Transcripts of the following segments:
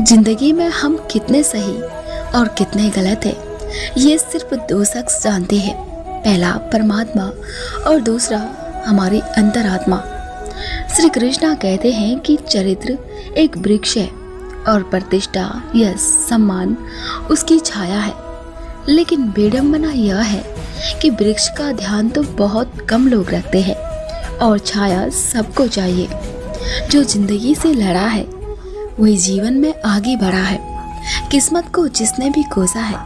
जिंदगी में हम कितने सही और कितने गलत हैं, ये सिर्फ दो शख्स जानते हैं। पहला परमात्मा और दूसरा हमारी अंतरात्मा। श्री कृष्णा कहते हैं कि चरित्र एक वृक्ष है और प्रतिष्ठा या सम्मान उसकी छाया है। लेकिन विडंबना यह है कि वृक्ष का ध्यान तो बहुत कम लोग रखते हैं और छाया सबको चाहिए। जो जिंदगी से लड़ा है वही जीवन में आगे बढ़ा है। किस्मत को जिसने भी कोसा है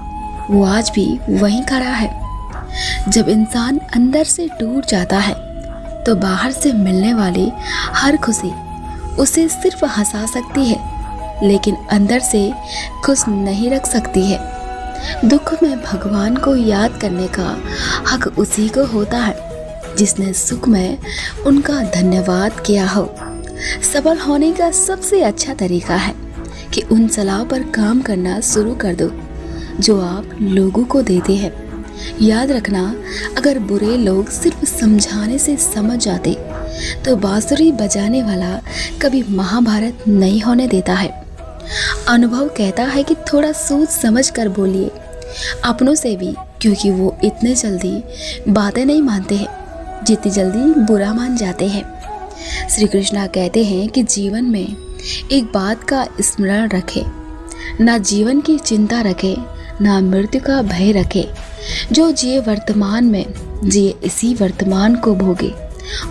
वो आज भी वहीं खड़ा है। जब इंसान अंदर से टूट जाता है तो बाहर से मिलने वाली हर खुशी उसे सिर्फ हंसा सकती है, लेकिन अंदर से खुश नहीं रख सकती है। दुख में भगवान को याद करने का हक उसी को होता है जिसने सुख में उनका धन्यवाद किया हो। सफल होने का सबसे अच्छा तरीका है कि उन सलाह पर काम करना शुरू कर दो जो आप लोगों को देते हैं। याद रखना, अगर बुरे लोग सिर्फ समझाने से समझ जाते तो बांसुरी बजाने वाला कभी महाभारत नहीं होने देता है। अनुभव कहता है कि थोड़ा सोच समझ कर बोलिए, अपनों से भी, क्योंकि वो इतने जल्दी बातें नहीं मानते हैं जितनी जल्दी बुरा मान जाते हैं। श्री कृष्णा कहते हैं कि जीवन में एक बात का स्मरण रखे, ना जीवन की चिंता रखे, ना मृत्यु का भय रखे। जो जिए वर्तमान में, जिए इसी वर्तमान को भोगे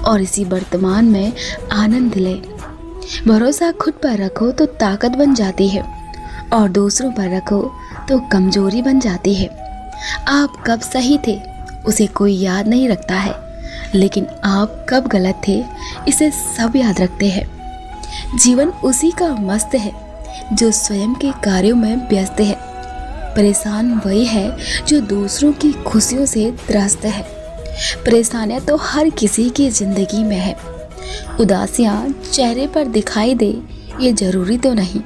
और इसी वर्तमान में आनंद ले। भरोसा खुद पर रखो तो ताकत बन जाती है और दूसरों पर रखो तो कमजोरी बन जाती है। आप कब सही थे उसे कोई याद नहीं रखता है, लेकिन आप कब गलत थे इसे सब याद रखते हैं। जीवन उसी का मस्त है जो स्वयं के कार्यों में व्यस्त है। परेशान वही है जो दूसरों की खुशियों से त्रस्त है। परेशानियां तो हर किसी की जिंदगी में है। उदासियां चेहरे पर दिखाई दे ये जरूरी तो नहीं।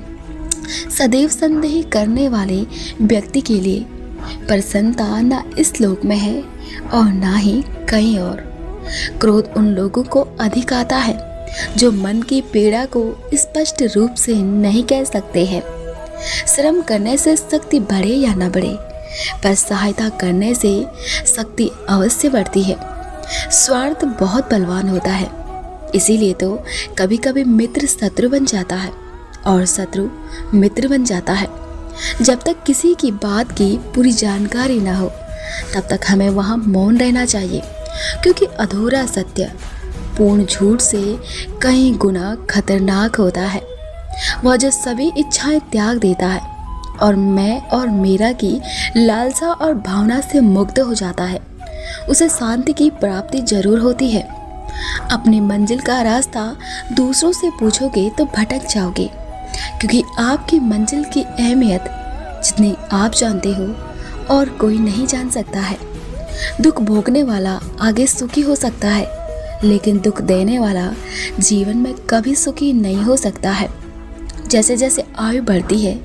सदैव संदेह करने वाले व्यक्ति के लिए प्रसन्नता न इस लोक में है और ना ही कहीं और। क्रोध उन लोगों को अधिक आता है जो मन की पीड़ा को स्पष्ट रूप से नहीं कह सकते हैं। श्रम करने से शक्ति बढ़े या न बढ़े, पर सहायता करने से शक्ति अवश्य बढ़ती है। स्वार्थ बहुत बलवान होता है, इसीलिए तो कभी कभी मित्र शत्रु बन जाता है और शत्रु मित्र बन जाता है। जब तक किसी की बात की पूरी जानकारी न हो तब तक हमें वहाँ मौन रहना चाहिए, क्योंकि अधूरा सत्य पूर्ण झूठ से कई गुना खतरनाक होता है। वह जो सभी इच्छाएं त्याग देता है और मैं और मेरा की लालसा और भावना से मुक्त हो जाता है, उसे शांति की प्राप्ति जरूर होती है। अपनी मंजिल का रास्ता दूसरों से पूछोगे तो भटक जाओगे, क्योंकि आपकी मंजिल की अहमियत जितनी आप जानते हो और कोई नहीं जान सकता है। दुख भोगने वाला आगे सुखी हो सकता है, लेकिन दुख देने वाला जीवन में कभी सुखी नहीं हो सकता है। जैसे जैसे आयु बढ़ती है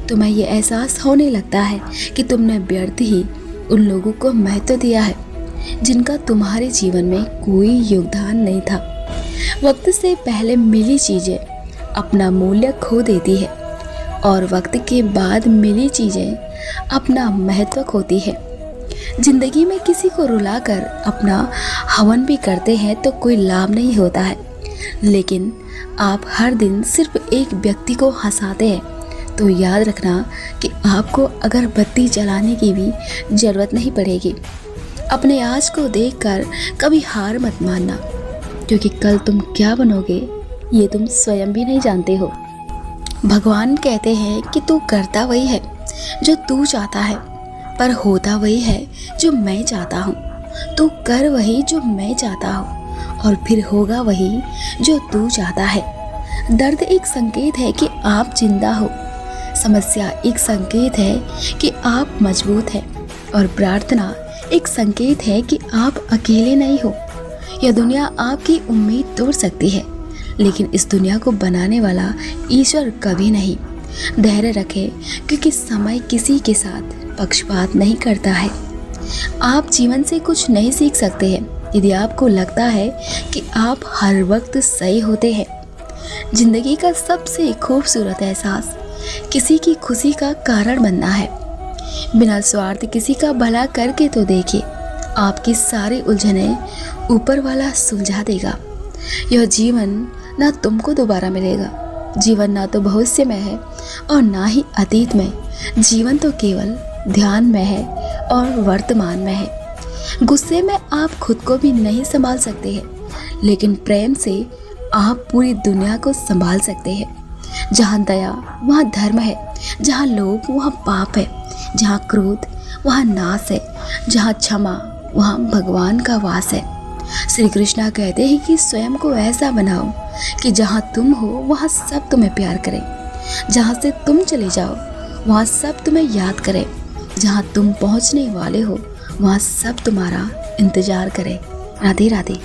तुम्हें ये एहसास होने लगता है कि तुमने व्यर्थ ही उन लोगों को महत्व दिया है जिनका तुम्हारे जीवन में कोई योगदान नहीं था। वक्त से पहले मिली चीज़ें अपना मूल्य खो देती है और वक्त के बाद मिली चीज़ें अपना महत्व खोती है। जिंदगी में किसी को रुलाकर अपना हवन भी करते हैं तो कोई लाभ नहीं होता है, लेकिन आप हर दिन सिर्फ एक व्यक्ति को हंसाते हैं तो याद रखना कि आपको अगर बत्ती जलाने की भी ज़रूरत नहीं पड़ेगी। अपने आज को देखकर कभी हार मत मानना, क्योंकि कल तुम क्या बनोगे ये तुम स्वयं भी नहीं जानते हो। भगवान कहते हैं कि तू करता वही है जो तू चाहता है, पर होता वही है जो मैं चाहता हूँ। तू कर वही जो मैं चाहता हूँ और फिर होगा वही जो तू चाहता है। दर्द एक संकेत है कि आप जिंदा हो, समस्या एक संकेत है कि आप मजबूत हैं और प्रार्थना एक संकेत है कि आप अकेले नहीं हो। यह दुनिया आपकी उम्मीद तोड़ सकती है, लेकिन इस दुनिया को बनाने वाला ईश्वर कभी नहीं। धैर्य रखें, क्योंकि समय किसी के साथ पक्षपात नहीं करता है। आप जीवन से कुछ नहीं सीख सकते हैं यदि आपको लगता है कि आप हर वक्त सही होते हैं। जिंदगी का सबसे खूबसूरत एहसास किसी की खुशी का कारण बनना है। बिना स्वार्थ किसी का भला करके तो देखिए, आपकी सारी उलझनें ऊपर वाला सुलझा देगा। यह जीवन ना तुमको दोबारा मिलेगा। जीवन ना तो भविष्य में है और ना ही अतीत में। जीवन तो केवल ध्यान में है और वर्तमान में है। गुस्से में आप खुद को भी नहीं संभाल सकते हैं, लेकिन प्रेम से आप पूरी दुनिया को संभाल सकते हैं। जहाँ दया वहाँ धर्म है, जहाँ लोभ वहाँ पाप है, जहाँ क्रोध वहाँ नाश है, जहाँ क्षमा वहाँ भगवान का वास है। श्री कृष्णा कहते हैं कि स्वयं को ऐसा बनाओ कि जहाँ तुम हो वहाँ सब तुम्हें प्यार करें, जहाँ से तुम चले जाओ वहाँ सब तुम्हें याद करें, जहाँ तुम पहुँचने वाले हो वहाँ सब तुम्हारा इंतजार करें। राधे राधे।